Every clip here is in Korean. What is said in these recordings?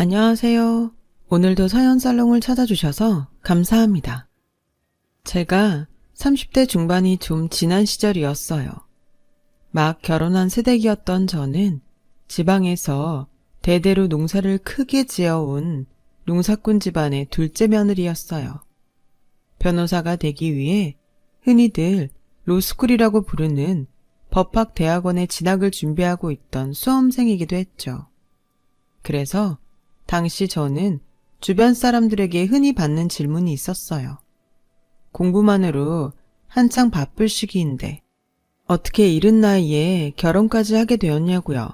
안녕하세요. 오늘도 사연살롱을 찾아주셔서 감사합니다. 제가 30대 중반이 좀 지난 시절이었어요. 막 결혼한 새댁이었던 저는 지방에서 대대로 농사를 크게 지어온 농사꾼 집안의 둘째 며느리였어요. 변호사가 되기 위해 흔히들 로스쿨이라고 부르는 법학대학원에 진학을 준비하고 있던 수험생이기도 했죠. 그래서 당시 저는 주변 사람들에게 흔히 받는 질문이 있었어요. 공부만으로 한창 바쁠 시기인데 어떻게 이른 나이에 결혼까지 하게 되었냐고요.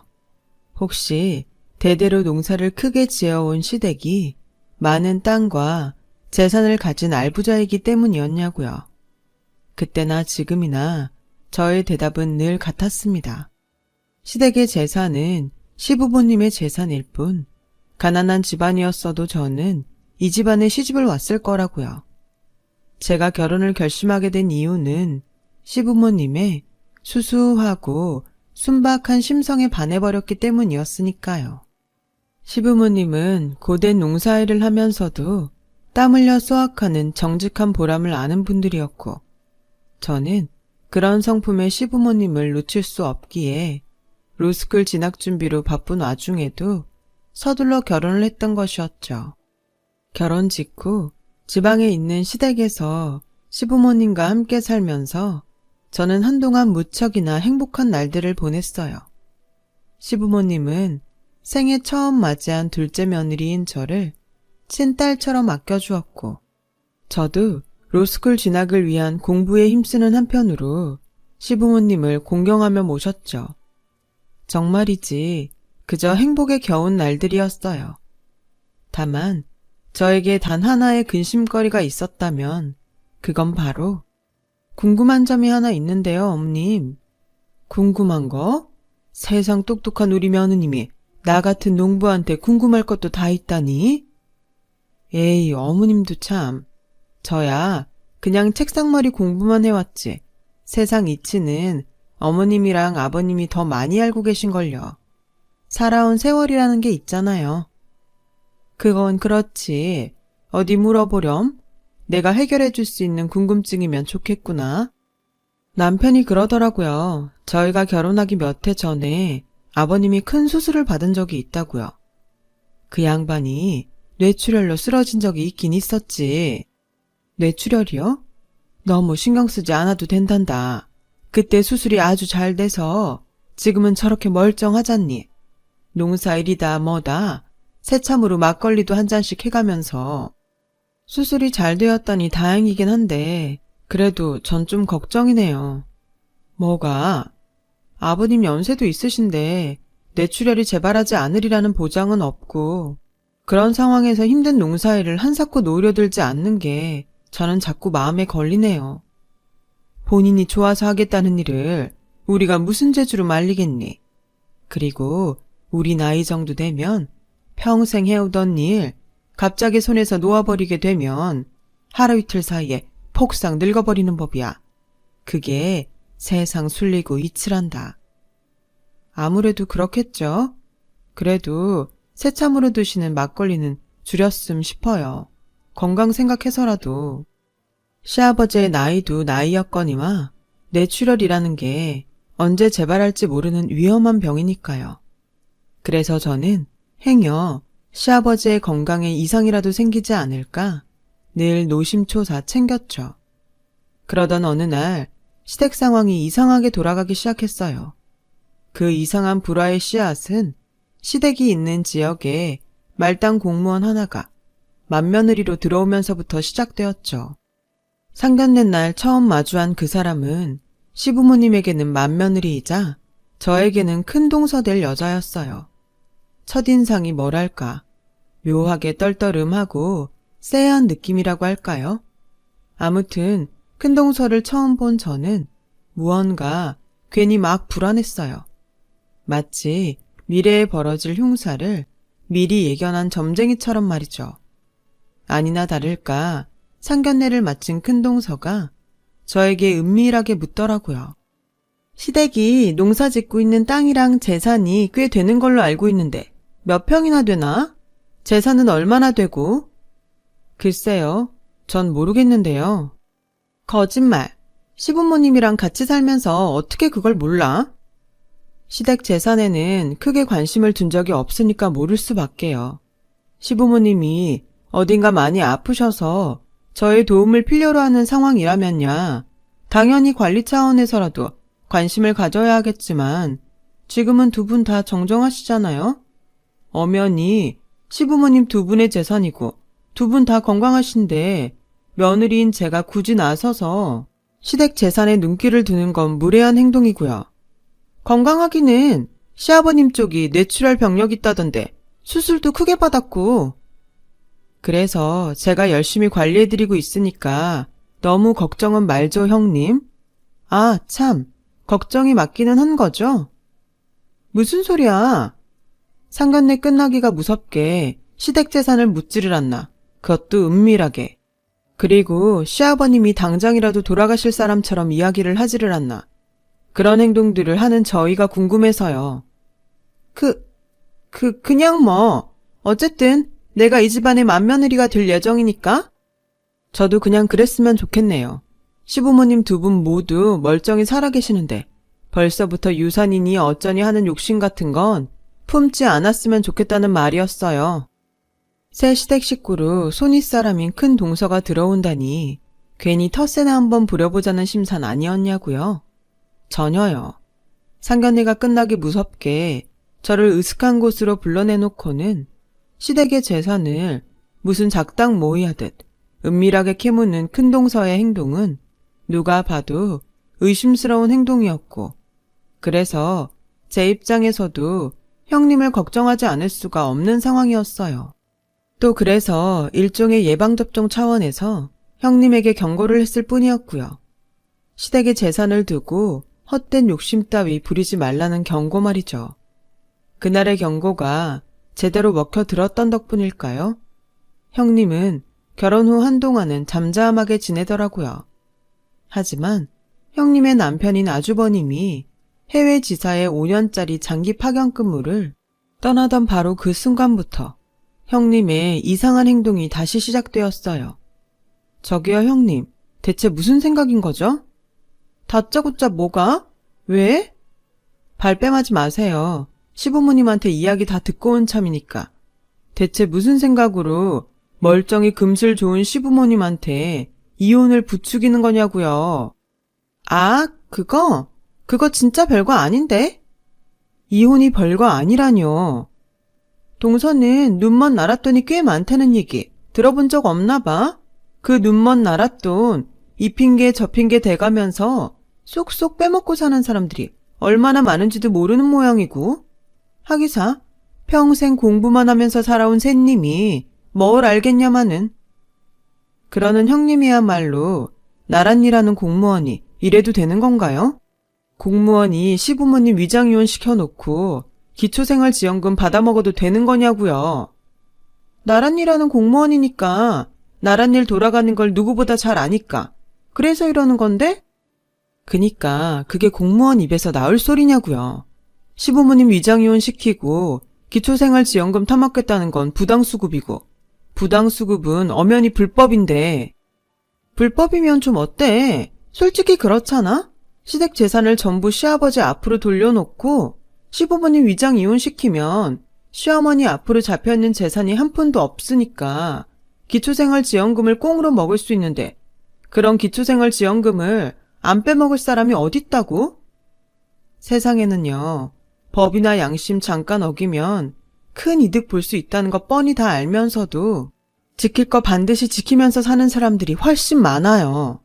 혹시 대대로 농사를 크게 지어온 시댁이 많은 땅과 재산을 가진 알부자이기 때문이었냐고요. 그때나 지금이나 저의 대답은 늘 같았습니다. 시댁의 재산은 시부모님의 재산일 뿐 가난한 집안이었어도 저는 이 집안에 시집을 왔을 거라고요. 제가 결혼을 결심하게 된 이유는 시부모님의 수수하고 순박한 심성에 반해버렸기 때문이었으니까요. 시부모님은 고된 농사일을 하면서도 땀 흘려 수확하는 정직한 보람을 아는 분들이었고 저는 그런 성품의 시부모님을 놓칠 수 없기에 로스쿨 진학 준비로 바쁜 와중에도 서둘러 결혼을 했던 것이었죠. 결혼 직후 지방에 있는 시댁에서 시부모님과 함께 살면서 저는 한동안 무척이나 행복한 날들을 보냈어요. 시부모님은 생애 처음 맞이한 둘째 며느리인 저를 친딸처럼 아껴주었고 저도 로스쿨 진학을 위한 공부에 힘쓰는 한편으로 시부모님을 공경하며 모셨죠. 정말이지 그저 행복에 겨운 날들이었어요. 다만 저에게 단 하나의 근심거리가 있었다면 그건 바로 궁금한 점이 하나 있는데요, 어머님. 궁금한 거? 세상 똑똑한 우리 며느님이 나 같은 농부한테 궁금할 것도 다 있다니? 에이, 어머님도 참. 저야 그냥 책상머리 공부만 해왔지. 세상 이치는 어머님이랑 아버님이 더 많이 알고 계신걸요. 살아온 세월이라는 게 있잖아요. 그건 그렇지. 어디 물어보렴? 내가 해결해 줄 수 있는 궁금증이면 좋겠구나. 남편이 그러더라고요. 저희가 결혼하기 몇 해 전에 아버님이 큰 수술을 받은 적이 있다고요. 그 양반이 뇌출혈로 쓰러진 적이 있긴 있었지. 뇌출혈이요? 너무 신경 쓰지 않아도 된단다. 그때 수술이 아주 잘 돼서 지금은 저렇게 멀쩡하잖니. 농사일이다 뭐다 새참으로 막걸리도 한 잔씩 해가면서 수술이 잘 되었다니 다행이긴 한데 그래도 전 좀 걱정이네요. 뭐가? 아버님 연세도 있으신데 뇌출혈이 재발하지 않으리라는 보장은 없고 그런 상황에서 힘든 농사일을 한사코 노려들지 않는 게 저는 자꾸 마음에 걸리네요. 본인이 좋아서 하겠다는 일을 우리가 무슨 재주로 말리겠니? 그리고 우리 나이 정도 되면 평생 해오던 일 갑자기 손에서 놓아버리게 되면 하루 이틀 사이에 폭삭 늙어버리는 법이야. 그게 세상 술리고 이칠한다. 아무래도 그렇겠죠. 그래도 새참으로 드시는 막걸리는 줄였음 싶어요. 건강 생각해서라도. 시아버지의 나이도 나이였거니와 뇌출혈이라는 게 언제 재발할지 모르는 위험한 병이니까요. 그래서 저는 행여 시아버지의 건강에 이상이라도 생기지 않을까 늘 노심초사 챙겼죠. 그러던 어느 날 시댁 상황이 이상하게 돌아가기 시작했어요. 그 이상한 불화의 씨앗은 시댁이 있는 지역에 말단 공무원 하나가 맏며느리로 들어오면서부터 시작되었죠. 상견례 날 처음 마주한 그 사람은 시부모님에게는 맏며느리이자 저에게는 큰 동서 될 여자였어요. 첫인상이 뭐랄까 묘하게 떨떠름하고 쎄한 느낌이라고 할까요? 아무튼 큰 동서를 처음 본 저는 무언가 괜히 막 불안했어요. 마치 미래에 벌어질 흉사를 미리 예견한 점쟁이처럼 말이죠. 아니나 다를까 상견례를 마친 큰동서가 저에게 은밀하게 묻더라고요. 시댁이 농사 짓고 있는 땅이랑 재산이 꽤 되는 걸로 알고 있는데 몇 평이나 되나? 재산은 얼마나 되고? 글쎄요. 전 모르겠는데요. 거짓말. 시부모님이랑 같이 살면서 어떻게 그걸 몰라? 시댁 재산에는 크게 관심을 둔 적이 없으니까 모를 수밖에요. 시부모님이 어딘가 많이 아프셔서 저의 도움을 필요로 하는 상황이라면야 당연히 관리 차원에서라도 관심을 가져야 하겠지만 지금은 두 분 다 정정하시잖아요? 엄연히 시부모님 두 분의 재산이고 두 분 다 건강하신데 며느리인 제가 굳이 나서서 시댁 재산에 눈길을 두는 건 무례한 행동이고요. 건강하기는 시아버님 쪽이 뇌출혈 병력 있다던데 수술도 크게 받았고 그래서 제가 열심히 관리해드리고 있으니까 너무 걱정은 말죠, 형님. 아, 참. 걱정이 맞기는 한 거죠? 무슨 소리야? 상견례 끝나기가 무섭게 시댁 재산을 묻지를 않나. 그것도 은밀하게. 그리고 시아버님이 당장이라도 돌아가실 사람처럼 이야기를 하지를 않나. 그런 행동들을 하는 저희가 궁금해서요. 그냥 뭐. 어쨌든 내가 이 집안의 맏며느리가 될 예정이니까? 저도 그냥 그랬으면 좋겠네요. 시부모님 두 분 모두 멀쩡히 살아계시는데 벌써부터 유산이니 어쩌니 하는 욕심 같은 건 품지 않았으면 좋겠다는 말이었어요. 새 시댁 식구로 손윗사람인 큰 동서가 들어온다니 괜히 텃세나 한번 부려보자는 심산 아니었냐고요? 전혀요. 상견례가 끝나기 무섭게 저를 으슥한 곳으로 불러내놓고는 시댁의 재산을 무슨 작당 모의하듯 은밀하게 캐무는 큰 동서의 행동은 누가 봐도 의심스러운 행동이었고 그래서 제 입장에서도 형님을 걱정하지 않을 수가 없는 상황이었어요. 또 그래서 일종의 예방접종 차원에서 형님에게 경고를 했을 뿐이었고요. 시댁의 재산을 두고 헛된 욕심 따위 부리지 말라는 경고 말이죠. 그날의 경고가 제대로 먹혀들었던 덕분일까요? 형님은 결혼 후 한동안은 잠잠하게 지내더라고요. 하지만 형님의 남편인 아주버님이 해외 지사에 5년짜리 장기 파견 근무를 떠나던 바로 그 순간부터 형님의 이상한 행동이 다시 시작되었어요. 저기요 형님, 대체 무슨 생각인 거죠? 다짜고짜 뭐가? 왜? 발뺌하지 마세요. 시부모님한테 이야기 다 듣고 온 참이니까. 대체 무슨 생각으로 멀쩡히 금슬 좋은 시부모님한테 이혼을 부추기는 거냐고요. 아, 그거 진짜 별거 아닌데? 이혼이 별거 아니라뇨. 동서는 눈먼 나랏돈이 꽤 많다는 얘기 들어본 적 없나 봐? 그 눈먼 나랏돈 이 핑계 저 핑계 대가면서 쏙쏙 빼먹고 사는 사람들이 얼마나 많은지도 모르는 모양이고 하기사 평생 공부만 하면서 살아온 샌님이 뭘 알겠냐마는. 그러는 형님이야말로 나란이라는 공무원이 이래도 되는 건가요? 공무원이 시부모님 위장이혼 시켜놓고 기초생활지원금 받아먹어도 되는 거냐고요. 나란이라는 공무원이니까 나란일 돌아가는 걸 누구보다 잘 아니까 그래서 이러는 건데? 그니까 그게 공무원 입에서 나올 소리냐고요. 시부모님 위장이혼 시키고 기초생활지원금 타먹겠다는 건 부당수급이고 부당수급은 엄연히 불법인데 불법이면 좀 어때? 솔직히 그렇잖아? 시댁 재산을 전부 시아버지 앞으로 돌려놓고 시부모님 위장 이혼시키면 시어머니 앞으로 잡혀있는 재산이 한 푼도 없으니까 기초생활지원금을 꽁으로 먹을 수 있는데 그런 기초생활지원금을 안 빼먹을 사람이 어딨다고? 세상에는요. 법이나 양심 잠깐 어기면 큰 이득 볼 수 있다는 거 뻔히 다 알면서도 지킬 거 반드시 지키면서 사는 사람들이 훨씬 많아요.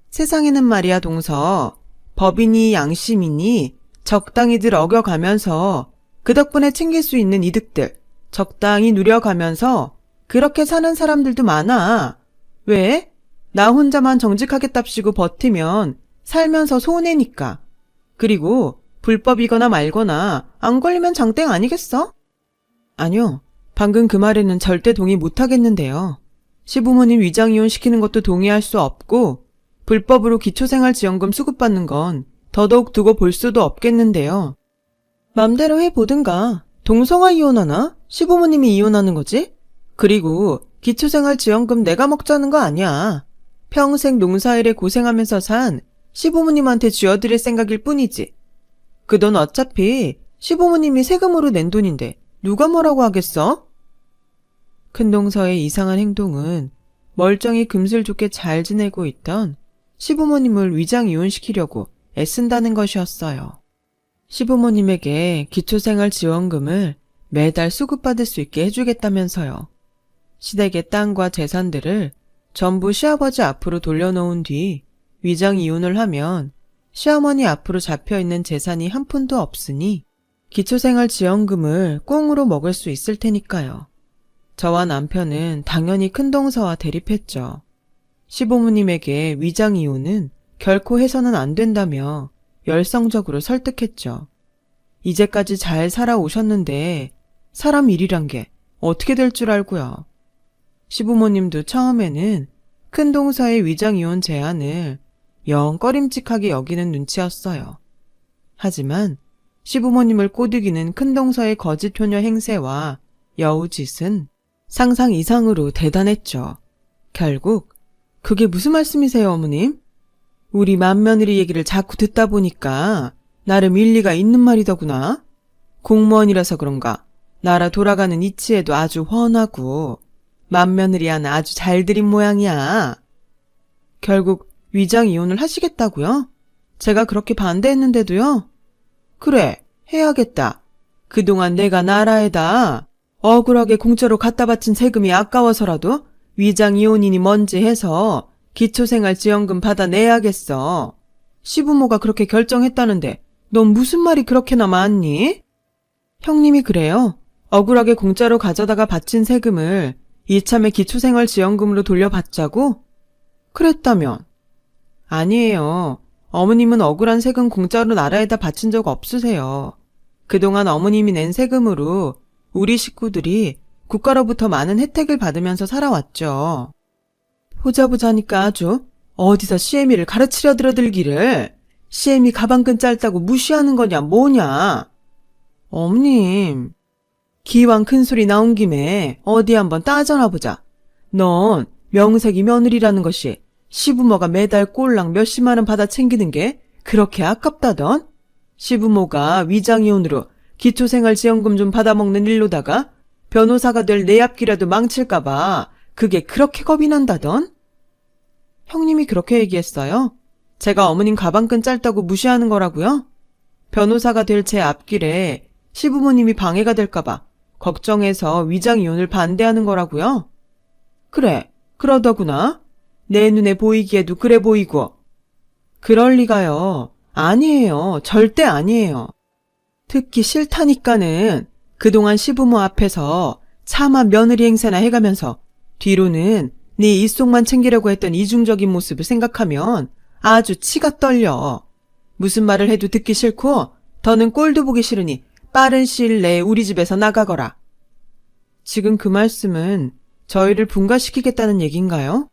세상에는 말이야 동서, 법이니 양심이니 적당히들 어겨가면서 그 덕분에 챙길 수 있는 이득들 적당히 누려가면서 그렇게 사는 사람들도 많아. 왜? 나 혼자만 정직하겠답시고 버티면 살면서 손해니까. 그리고 불법이거나 말거나 안 걸리면 장땡 아니겠어? 아니요. 방금 그 말에는 절대 동의 못하겠는데요. 시부모님 위장이혼 시키는 것도 동의할 수 없고 불법으로 기초생활지원금 수급받는 건 더더욱 두고 볼 수도 없겠는데요. 맘대로 해보든가. 동성아 이혼하나? 시부모님이 이혼하는 거지? 그리고 기초생활지원금 내가 먹자는 거 아니야. 평생 농사일에 고생하면서 산 시부모님한테 쥐어드릴 생각일 뿐이지. 그 돈 어차피 시부모님이 세금으로 낸 돈인데 누가 뭐라고 하겠어? 큰동서의 이상한 행동은 멀쩡히 금슬 좋게 잘 지내고 있던 시부모님을 위장 이혼시키려고 애쓴다는 것이었어요. 시부모님에게 기초생활지원금을 매달 수급받을 수 있게 해주겠다면서요. 시댁의 땅과 재산들을 전부 시아버지 앞으로 돌려놓은 뒤 위장 이혼을 하면 시어머니 앞으로 잡혀있는 재산이 한 푼도 없으니 기초생활지원금을 꽁으로 먹을 수 있을 테니까요. 저와 남편은 당연히 큰동서와 대립했죠. 시부모님에게 위장 이혼은 결코 해서는 안 된다며 열성적으로 설득했죠. 이제까지 잘 살아오셨는데 사람 일이란 게 어떻게 될 줄 알고요. 시부모님도 처음에는 큰동서의 위장 이혼 제안을 영 꺼림칙하게 여기는 눈치였어요. 하지만 시부모님을 꼬드기는 큰동서의 거짓 효녀 행세와 여우짓은 상상 이상으로 대단했죠. 결국 그게 무슨 말씀이세요, 어머님? 우리 맏며느리 얘기를 자꾸 듣다 보니까 나름 일리가 있는 말이더구나. 공무원이라서 그런가 나라 돌아가는 이치에도 아주 훤하고 맏며느리 하나 아주 잘 들인 모양이야. 결국 위장 이혼을 하시겠다고요? 제가 그렇게 반대했는데도요? 그래, 해야겠다. 그동안 내가 나라에다 억울하게 공짜로 갖다 바친 세금이 아까워서라도 위장 이혼이니 뭔지 해서 기초생활지원금 받아내야겠어. 시부모가 그렇게 결정했다는데 넌 무슨 말이 그렇게나 많니? 형님이 그래요. 억울하게 공짜로 가져다가 바친 세금을 이참에 기초생활지원금으로 돌려받자고? 그랬다면? 아니에요. 어머님은 억울한 세금 공짜로 나라에다 바친 적 없으세요. 그동안 어머님이 낸 세금으로 우리 식구들이 국가로부터 많은 혜택을 받으면서 살아왔죠. 보자보자니까 아주 어디서 시애미를 가르치려 들어들기를. 시애미 가방끈 짧다고 무시하는 거냐 뭐냐. 어머님, 기왕 큰소리 나온 김에 어디 한번 따져나 보자. 넌 명색이 며느리라는 것이 시부모가 매달 꼴랑 몇십만 원 받아 챙기는 게 그렇게 아깝다던? 시부모가 위장이혼으로 기초생활지원금 좀 받아먹는 일로다가 변호사가 될 내 앞길이라도 망칠까봐 그게 그렇게 겁이 난다던? 형님이 그렇게 얘기했어요? 제가 어머님 가방끈 짧다고 무시하는 거라고요? 변호사가 될 제 앞길에 시부모님이 방해가 될까봐 걱정해서 위장이혼을 반대하는 거라고요? 그래, 그러더구나. 내 눈에 보이기에도 그래 보이고. 그럴 리가요. 아니에요. 절대 아니에요. 듣기 싫다니까는 그동안 시부모 앞에서 차마 며느리 행세나 해가면서 뒤로는 네 입속만 챙기려고 했던 이중적인 모습을 생각하면 아주 치가 떨려. 무슨 말을 해도 듣기 싫고 더는 꼴도 보기 싫으니 빠른 시일 내에 우리 집에서 나가거라. 지금 그 말씀은 저희를 분가시키겠다는 얘긴가요?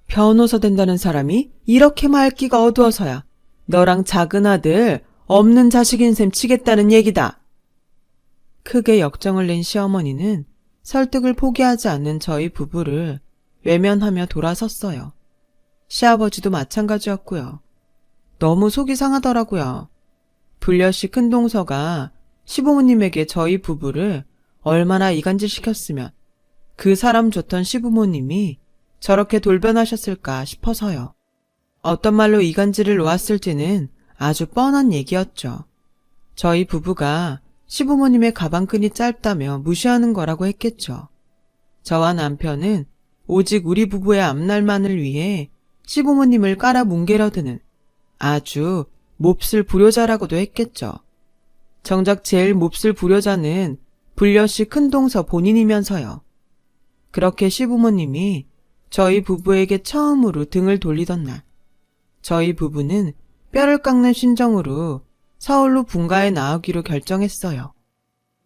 변호사 된다는 사람이 이렇게 말기가 어두워서야 너랑 작은 아들 없는 자식인 셈 치겠다는 얘기다. 크게 역정을 낸 시어머니는 설득을 포기하지 않는 저희 부부를 외면하며 돌아섰어요. 시아버지도 마찬가지였고요. 너무 속이 상하더라고요. 불려시 큰동서가 시부모님에게 저희 부부를 얼마나 이간질시켰으면 그 사람 좋던 시부모님이 저렇게 돌변하셨을까 싶어서요. 어떤 말로 이간질을 놓았을지는 아주 뻔한 얘기였죠. 저희 부부가 시부모님의 가방끈이 짧다며 무시하는 거라고 했겠죠. 저와 남편은 오직 우리 부부의 앞날만을 위해 시부모님을 깔아뭉개려 드는 아주 몹쓸 불효자라고도 했겠죠. 정작 제일 몹쓸 불효자는 불려시 큰동서 본인이면서요. 그렇게 시부모님이 저희 부부에게 처음으로 등을 돌리던 날, 저희 부부는 뼈를 깎는 심정으로 서울로 분가해 나오기로 결정했어요.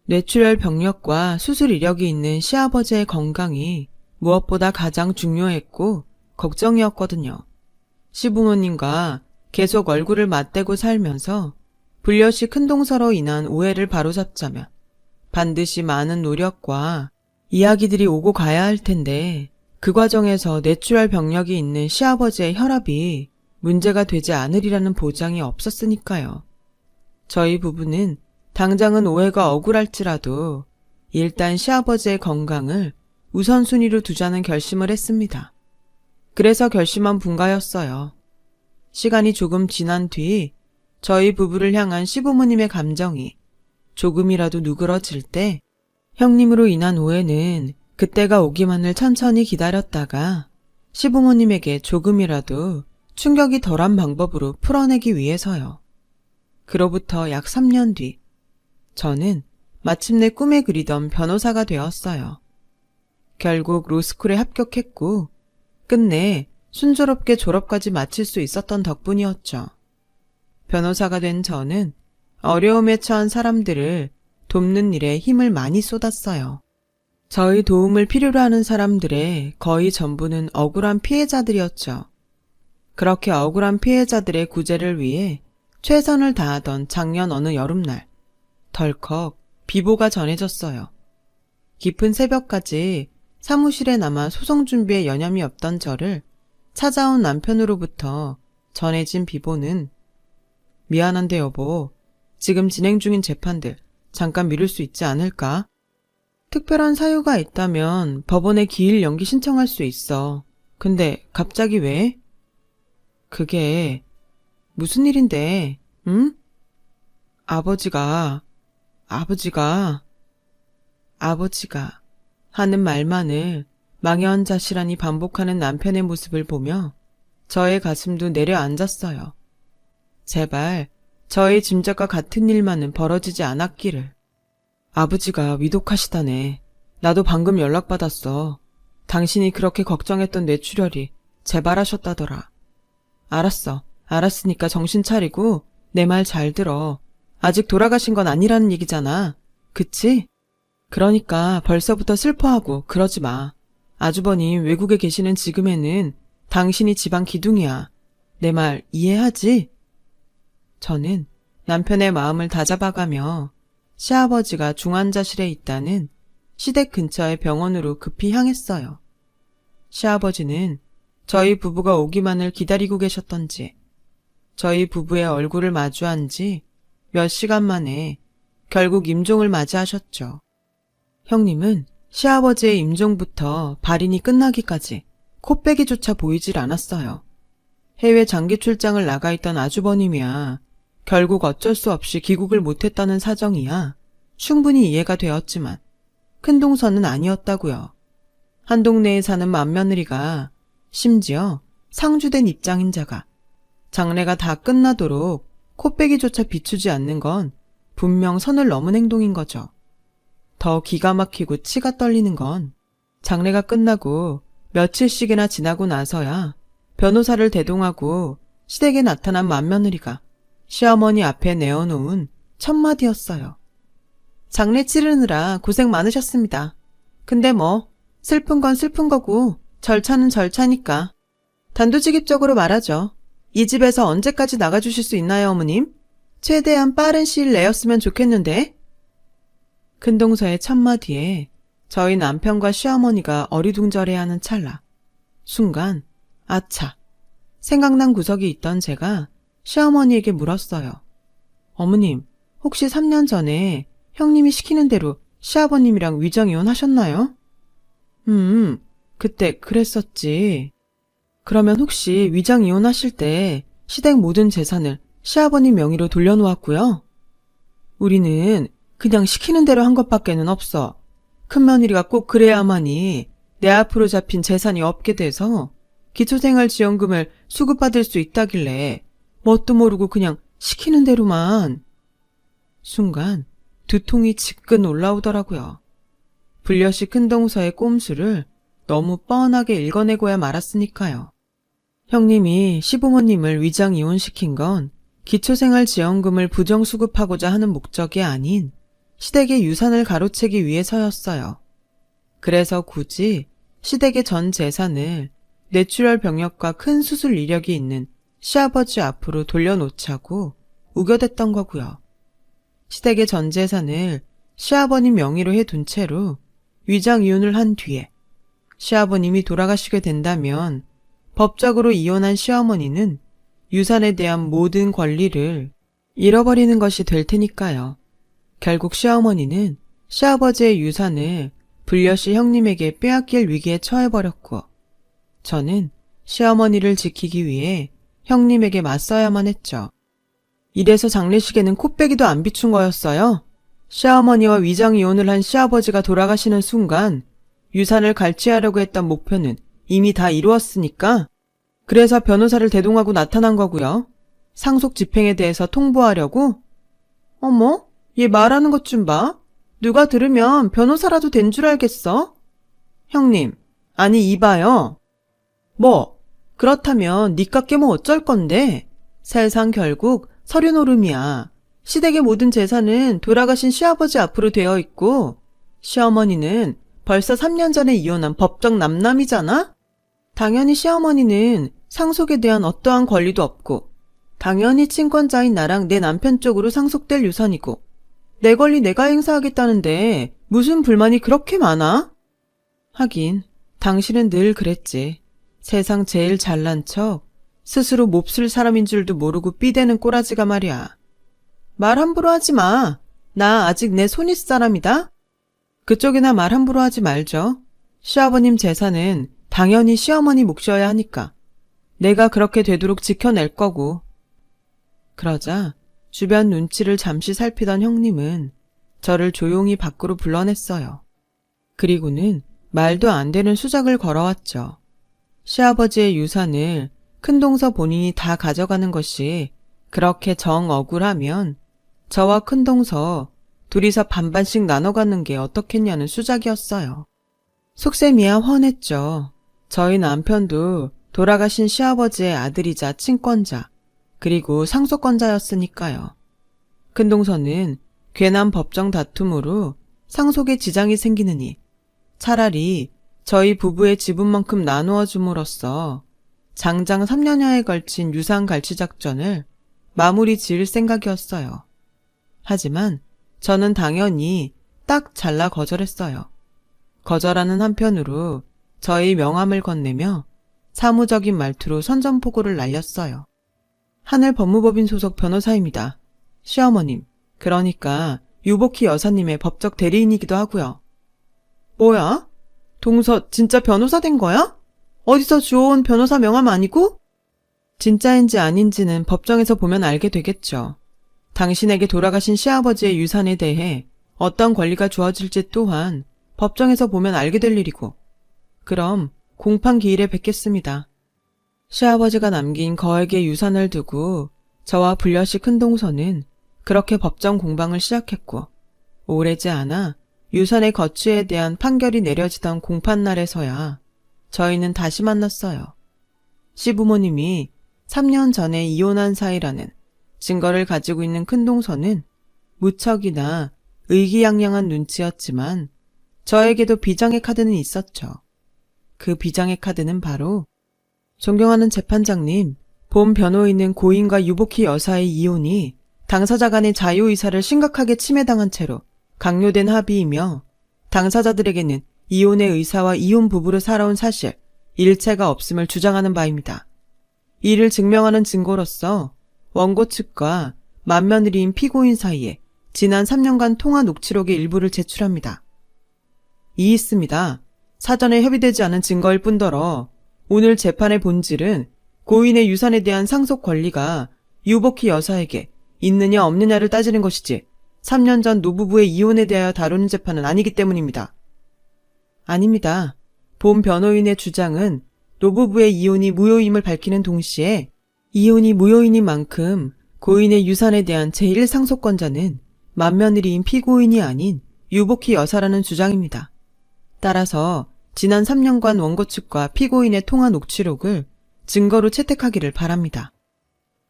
뇌출혈 병력과 수술 이력이 있는 시아버지의 건강이 무엇보다 가장 중요했고 걱정이었거든요. 시부모님과 계속 얼굴을 맞대고 살면서 불려시 큰동서로 인한 오해를 바로잡자면 반드시 많은 노력과 이야기들이 오고 가야 할 텐데 그 과정에서 내추럴 병력이 있는 시아버지의 혈압이 문제가 되지 않으리라는 보장이 없었으니까요. 저희 부부는 당장은 오해가 억울할지라도 일단 시아버지의 건강을 우선순위로 두자는 결심을 했습니다. 그래서 결심한 분가였어요. 시간이 조금 지난 뒤 저희 부부를 향한 시부모님의 감정이 조금이라도 누그러질 때 형님으로 인한 오해는 그때가 오기만을 천천히 기다렸다가 시부모님에게 조금이라도 충격이 덜한 방법으로 풀어내기 위해서요. 그로부터 약 3년 뒤 저는 마침내 꿈에 그리던 변호사가 되었어요. 결국 로스쿨에 합격했고 끝내 순조롭게 졸업까지 마칠 수 있었던 덕분이었죠. 변호사가 된 저는 어려움에 처한 사람들을 돕는 일에 힘을 많이 쏟았어요. 저희 도움을 필요로 하는 사람들의 거의 전부는 억울한 피해자들이었죠. 그렇게 억울한 피해자들의 구제를 위해 최선을 다하던 작년 어느 여름날 덜컥 비보가 전해졌어요. 깊은 새벽까지 사무실에 남아 소송 준비에 여념이 없던 저를 찾아온 남편으로부터 전해진 비보는 미안한데 여보, 지금 진행 중인 재판들 잠깐 미룰 수 있지 않을까? 특별한 사유가 있다면 법원에 기일 연기 신청할 수 있어. 근데 갑자기 왜? 그게 무슨 일인데, 응? 아버지가 하는 말만을 망연자실하니 반복하는 남편의 모습을 보며 저의 가슴도 내려앉았어요. 제발 저의 짐작과 같은 일만은 벌어지지 않았기를. 아버지가 위독하시다네. 나도 방금 연락받았어. 당신이 그렇게 걱정했던 뇌출혈이 재발하셨다더라. 알았으니까 정신 차리고 내 말 잘 들어. 아직 돌아가신 건 아니라는 얘기잖아. 그치? 그러니까 벌써부터 슬퍼하고 그러지 마. 아주버님 외국에 계시는 지금에는 당신이 집안 기둥이야. 내 말 이해하지? 저는 남편의 마음을 다잡아가며 시아버지가 중환자실에 있다는 시댁 근처의 병원으로 급히 향했어요. 시아버지는 저희 부부가 오기만을 기다리고 계셨던지 저희 부부의 얼굴을 마주한 지 몇 시간 만에 결국 임종을 맞이하셨죠. 형님은 시아버지의 임종부터 발인이 끝나기까지 코빼기조차 보이질 않았어요. 해외 장기 출장을 나가 있던 아주버님이야 결국 어쩔 수 없이 귀국을 못했다는 사정이야 충분히 이해가 되었지만 큰동서는 아니었다고요. 한 동네에 사는 맏며느리가 심지어 상주된 입장인 자가 장례가 다 끝나도록 코빼기조차 비추지 않는 건 분명 선을 넘은 행동인 거죠. 더 기가 막히고 치가 떨리는 건 장례가 끝나고 며칠씩이나 지나고 나서야 변호사를 대동하고 시댁에 나타난 맏며느리가 시어머니 앞에 내어놓은 첫 마디였어요. 장례 치르느라 고생 많으셨습니다. 근데 뭐 슬픈 건 슬픈 거고 절차는 절차니까. 단도직입적으로 말하죠. 이 집에서 언제까지 나가주실 수 있나요, 어머님? 최대한 빠른 시일 내였으면 좋겠는데. 큰동서의 첫마디에 저희 남편과 시어머니가 어리둥절해하는 찰나. 순간 아차 생각난 구석이 있던 제가 시어머니에게 물었어요. 어머님, 혹시 3년 전에 형님이 시키는 대로 시아버님이랑 위정이혼하셨나요? 그때 그랬었지. 그러면 혹시 위정이혼하실 때 시댁 모든 재산을 시아버님 명의로 돌려놓았고요? 우리는 그냥 시키는 대로 한 것밖에는 없어. 큰며느리가 꼭 그래야만이 내 앞으로 잡힌 재산이 없게 돼서 기초생활지원금을 수급받을 수 있다길래 뭣도 모르고 그냥 시키는 대로만. 순간 두통이 지끈 올라오더라고요. 불려시 큰동서의 꼼수를 너무 뻔하게 읽어내고야 말았으니까요. 형님이 시부모님을 위장이혼시킨 건 기초생활지원금을 부정수급하고자 하는 목적이 아닌 시댁의 유산을 가로채기 위해서였어요. 그래서 굳이 시댁의 전 재산을 뇌출혈 병력과 큰 수술 이력이 있는 시아버지 앞으로 돌려놓자고 우겨댔던 거고요. 시댁의 전 재산을 시아버님 명의로 해둔 채로 위장 이혼을 한 뒤에 시아버님이 돌아가시게 된다면 법적으로 이혼한 시어머니는 유산에 대한 모든 권리를 잃어버리는 것이 될 테니까요. 결국 시어머니는 시아버지의 유산을 불려시 형님에게 빼앗길 위기에 처해버렸고 저는 시어머니를 지키기 위해 형님에게 맞서야만 했죠. 이래서 장례식에는 코빼기도 안 비춘 거였어요. 시어머니와 위장 이혼을 한 시아버지가 돌아가시는 순간 유산을 갈취하려고 했던 목표는 이미 다 이루었으니까 그래서 변호사를 대동하고 나타난 거고요. 상속 집행에 대해서 통보하려고? 어머, 얘 말하는 것 좀 봐. 누가 들으면 변호사라도 된 줄 알겠어? 형님, 아니 이봐요. 뭐, 그렇다면 니까 깨면 어쩔 건데? 세상 결국 서류 노름이야. 시댁의 모든 재산은 돌아가신 시아버지 앞으로 되어 있고 시어머니는 벌써 3년 전에 이혼한 법적 남남이잖아? 당연히 시어머니는 상속에 대한 어떠한 권리도 없고 당연히 친권자인 나랑 내 남편 쪽으로 상속될 유산이고 내 권리 내가 행사하겠다는데 무슨 불만이 그렇게 많아? 하긴 당신은 늘 그랬지. 세상 제일 잘난 척 스스로 몹쓸 사람인 줄도 모르고 삐대는 꼬라지가 말이야. 말 함부로 하지 마. 나 아직 내 손윗 사람이다. 그쪽이나 말 함부로 하지 말죠. 시아버님 재산은 당연히 시어머니 몫이어야 하니까. 내가 그렇게 되도록 지켜낼 거고. 그러자 주변 눈치를 잠시 살피던 형님은 저를 조용히 밖으로 불러냈어요. 그리고는 말도 안 되는 수작을 걸어왔죠. 시아버지의 유산을 큰동서 본인이 다 가져가는 것이 그렇게 정 억울하면 저와 큰동서 둘이서 반반씩 나눠가는 게 어떻겠냐는 수작이었어요. 속셈이야 훤했죠. 저희 남편도 돌아가신 시아버지의 아들이자 친권자 그리고 상속권자였으니까요. 큰동서는 괜한 법정 다툼으로 상속에 지장이 생기느니 차라리 저희 부부의 지분만큼 나누어 줌으로써 장장 3년여에 걸친 유산 갈취 작전을 마무리 지을 생각이었어요. 하지만 저는 당연히 딱 잘라 거절했어요. 거절하는 한편으로 저희 명함을 건네며 사무적인 말투로 선전포고를 날렸어요. 하늘 법무법인 소속 변호사입니다. 시어머님, 그러니까 유복희 여사님의 법적 대리인이기도 하고요. 뭐야? 동서 진짜 변호사 된 거야? 어디서 주워온 변호사 명함 아니고? 진짜인지 아닌지는 법정에서 보면 알게 되겠죠. 당신에게 돌아가신 시아버지의 유산에 대해 어떤 권리가 주어질지 또한 법정에서 보면 알게 될 일이고 그럼 공판 기일에 뵙겠습니다. 시아버지가 남긴 거액의 유산을 두고 저와 불려시 큰동서는 그렇게 법정 공방을 시작했고 오래지 않아 유산의 거취에 대한 판결이 내려지던 공판날에서야 저희는 다시 만났어요. 시부모님이 3년 전에 이혼한 사이라는 증거를 가지고 있는 큰동서는 무척이나 의기양양한 눈치였지만 저에게도 비장의 카드는 있었죠. 그 비장의 카드는 바로 존경하는 재판장님, 본 변호인은 고인과 유복희 여사의 이혼이 당사자 간의 자유의사를 심각하게 침해당한 채로 강요된 합의이며 당사자들에게는 이혼의 의사와 이혼 부부로 살아온 사실, 일체가 없음을 주장하는 바입니다. 이를 증명하는 증거로서 원고 측과 맏며느리인 피고인 사이에 지난 3년간 통화 녹취록의 일부를 제출합니다. 이 있습니다. 사전에 협의되지 않은 증거일 뿐더러 오늘 재판의 본질은 고인의 유산에 대한 상속 권리가 유복희 여사에게 있느냐 없느냐를 따지는 것이지 3년 전 노부부의 이혼에 대하여 다루는 재판은 아니기 때문입니다. 아닙니다. 본 변호인의 주장은 노부부의 이혼이 무효임을 밝히는 동시에 이혼이 무효인인 만큼 고인의 유산에 대한 제1상속권자는 맏며느리인 피고인이 아닌 유복희 여사라는 주장입니다. 따라서 지난 3년간 원고 측과 피고인의 통화 녹취록을 증거로 채택하기를 바랍니다.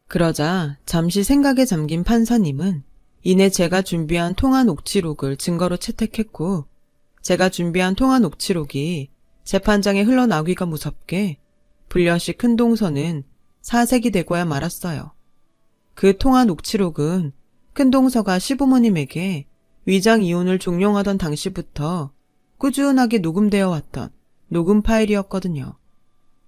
그러자 잠시 생각에 잠긴 판사님은 이내 제가 준비한 통화 녹취록을 증거로 채택했고 제가 준비한 통화 녹취록이 재판장에 흘러나오기가 무섭게 불려시 큰동서는 사색이 되고야 말았어요. 그 통화 녹취록은 큰동서가 시부모님에게 위장 이혼을 종용하던 당시부터 꾸준하게 녹음되어 왔던 녹음 파일이었거든요.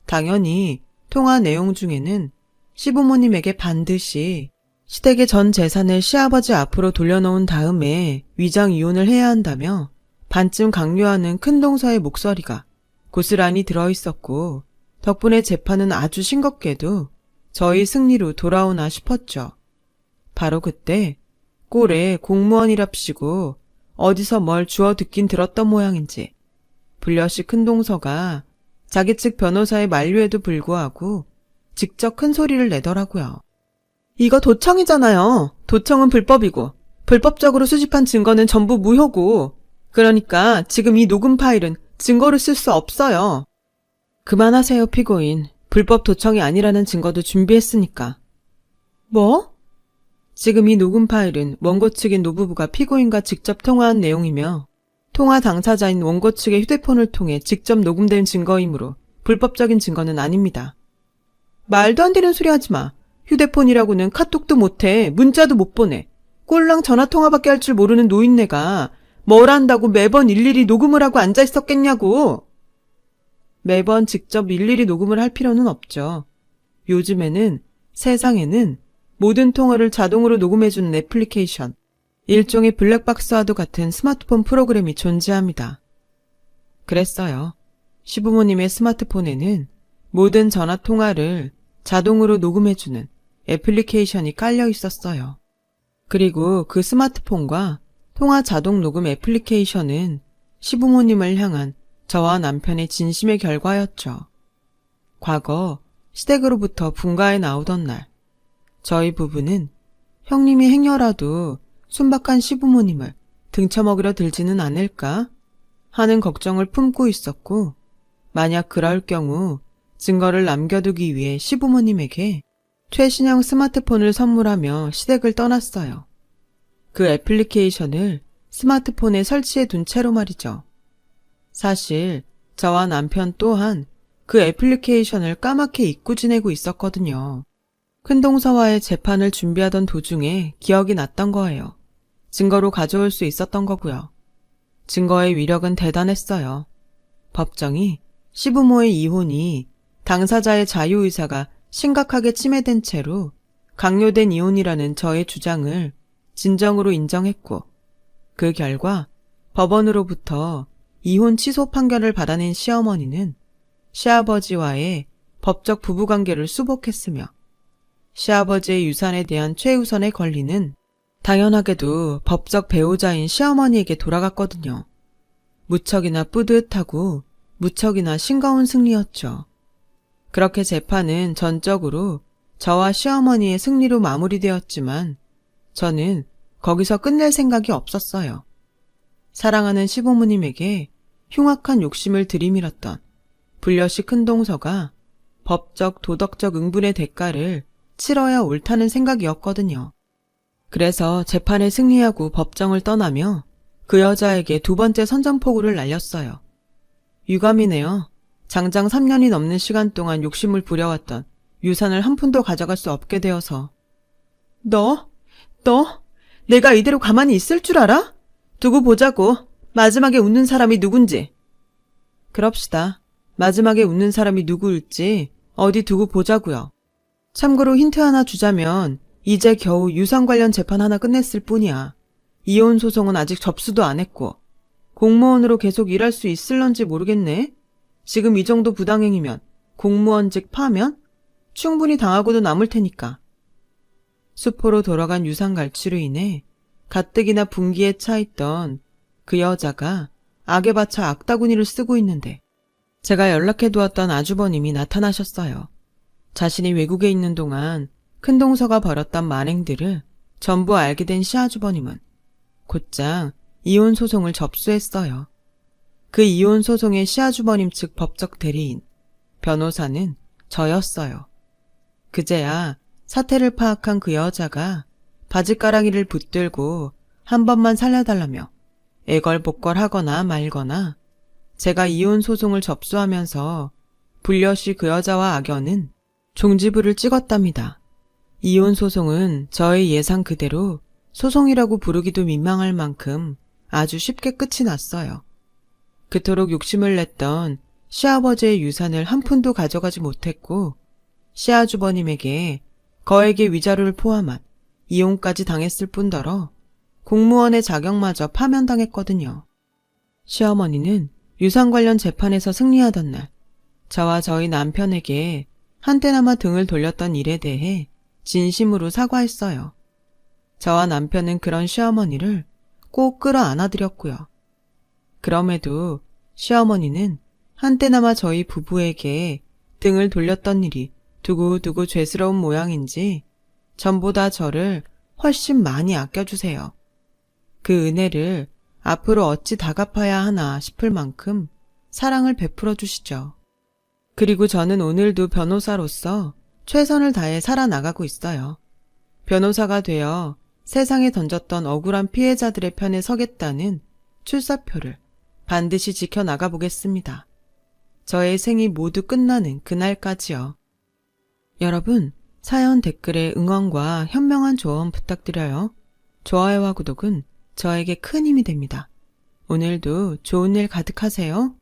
당연히 통화 내용 중에는 시부모님에게 반드시 시댁의 전 재산을 시아버지 앞으로 돌려놓은 다음에 위장 이혼을 해야 한다며 반쯤 강요하는 큰동서의 목소리가 고스란히 들어있었고, 덕분에 재판은 아주 싱겁게도 저희 승리로 돌아오나 싶었죠. 바로 그때 꼴에 공무원이랍시고 어디서 뭘 주워 듣긴 들었던 모양인지 불려시 큰동서가 자기 측 변호사의 만류에도 불구하고 직접 큰 소리를 내더라고요. 이거 도청이잖아요. 도청은 불법이고 불법적으로 수집한 증거는 전부 무효고, 그러니까 지금 이 녹음 파일은 증거로 쓸 수 없어요. 그만하세요, 피고인. 불법 도청이 아니라는 증거도 준비했으니까. 뭐? 지금 이 녹음 파일은 원고 측인 노부부가 피고인과 직접 통화한 내용이며 통화 당사자인 원고 측의 휴대폰을 통해 직접 녹음된 증거이므로 불법적인 증거는 아닙니다. 말도 안 되는 소리 하지 마. 휴대폰이라고는 카톡도 못해, 문자도 못 보내. 꼴랑 전화통화밖에 할 줄 모르는 노인네가 뭘 한다고 매번 일일이 녹음을 하고 앉아 있었겠냐고. 매번 직접 일일이 녹음을 할 필요는 없죠. 요즘에는 세상에는 모든 통화를 자동으로 녹음해주는 애플리케이션, 일종의 블랙박스와도 같은 스마트폰 프로그램이 존재합니다. 그랬어요. 시부모님의 스마트폰에는 모든 전화 통화를 자동으로 녹음해주는 애플리케이션이 깔려 있었어요. 그리고 그 스마트폰과 통화 자동 녹음 애플리케이션은 시부모님을 향한 저와 남편의 진심의 결과였죠. 과거 시댁으로부터 분가에 나오던 날, 저희 부부는 형님이 행여라도 순박한 시부모님을 등쳐먹으려 들지는 않을까 하는 걱정을 품고 있었고, 만약 그럴 경우 증거를 남겨두기 위해 시부모님에게 최신형 스마트폰을 선물하며 시댁을 떠났어요. 그 애플리케이션을 스마트폰에 설치해 둔 채로 말이죠. 사실 저와 남편 또한 그 애플리케이션을 까맣게 잊고 지내고 있었거든요. 큰동서와의 재판을 준비하던 도중에 기억이 났던 거예요. 증거로 가져올 수 있었던 거고요. 증거의 위력은 대단했어요. 법정이 시부모의 이혼이 당사자의 자유의사가 심각하게 침해된 채로 강요된 이혼이라는 저의 주장을 진정으로 인정했고, 그 결과 법원으로부터 이혼 취소 판결을 받아낸 시어머니는 시아버지와의 법적 부부관계를 수복했으며, 시아버지의 유산에 대한 최우선의 권리는 당연하게도 법적 배우자인 시어머니에게 돌아갔거든요. 무척이나 뿌듯하고 무척이나 싱거운 승리였죠. 그렇게 재판은 전적으로 저와 시어머니의 승리로 마무리되었지만 저는 거기서 끝낼 생각이 없었어요. 사랑하는 시부모님에게 흉악한 욕심을 들이밀었던 불려시 큰동서가 법적 도덕적 응분의 대가를 치러야 옳다는 생각이었거든요. 그래서 재판에 승리하고 법정을 떠나며 그 여자에게 두 번째 선전포고를 날렸어요. 유감이네요. 장장 3년이 넘는 시간 동안 욕심을 부려왔던 유산을 한 푼도 가져갈 수 없게 되어서. 너 내가 이대로 가만히 있을 줄 알아? 두고 보자고. 마지막에 웃는 사람이 누군지. 그럽시다. 마지막에 웃는 사람이 누구일지 어디 두고 보자고요. 참고로 힌트 하나 주자면 이제 겨우 유산 관련 재판 하나 끝냈을 뿐이야. 이혼 소송은 아직 접수도 안 했고 공무원으로 계속 일할 수 있을런지 모르겠네. 지금 이 정도 부당행위면 공무원직 파면 충분히 당하고도 남을 테니까. 수포로 돌아간 유산 갈취로 인해 가뜩이나 분기에 차있던 그 여자가 악에 바쳐 악다구니를 쓰고 있는데 제가 연락해두었던 아주버님이 나타나셨어요. 자신이 외국에 있는 동안 큰동서가 벌였던 만행들을 전부 알게 된 시아주버님은 곧장 이혼 소송을 접수했어요. 그 이혼 소송의 시아주버님 측 법적 대리인, 변호사는 저였어요. 그제야 사태를 파악한 그 여자가 바짓가랑이를 붙들고 한 번만 살려달라며 애걸복걸하거나 말거나 제가 이혼 소송을 접수하면서 불려시 그 여자와 악연은 종지부를 찍었답니다. 이혼 소송은 저의 예상 그대로 소송이라고 부르기도 민망할 만큼 아주 쉽게 끝이 났어요. 그토록 욕심을 냈던 시아버지의 유산을 한 푼도 가져가지 못했고 시아주버님에게 거액의 위자료를 포함한 이혼까지 당했을 뿐더러 공무원의 자격마저 파면당했거든요. 시어머니는 유산 관련 재판에서 승리하던 날 저와 저희 남편에게 한때나마 등을 돌렸던 일에 대해 진심으로 사과했어요. 저와 남편은 그런 시어머니를 꼭 끌어안아드렸고요. 그럼에도 시어머니는 한때나마 저희 부부에게 등을 돌렸던 일이 두고두고 죄스러운 모양인지 전보다 저를 훨씬 많이 아껴주세요. 그 은혜를 앞으로 어찌 다 갚아야 하나 싶을 만큼 사랑을 베풀어 주시죠. 그리고 저는 오늘도 변호사로서 최선을 다해 살아나가고 있어요. 변호사가 되어 세상에 던졌던 억울한 피해자들의 편에 서겠다는 출사표를 반드시 지켜나가 보겠습니다. 저의 생이 모두 끝나는 그날까지요. 여러분, 사연 댓글에 응원과 현명한 조언 부탁드려요. 좋아요와 구독은 저에게 큰 힘이 됩니다. 오늘도 좋은 일 가득하세요.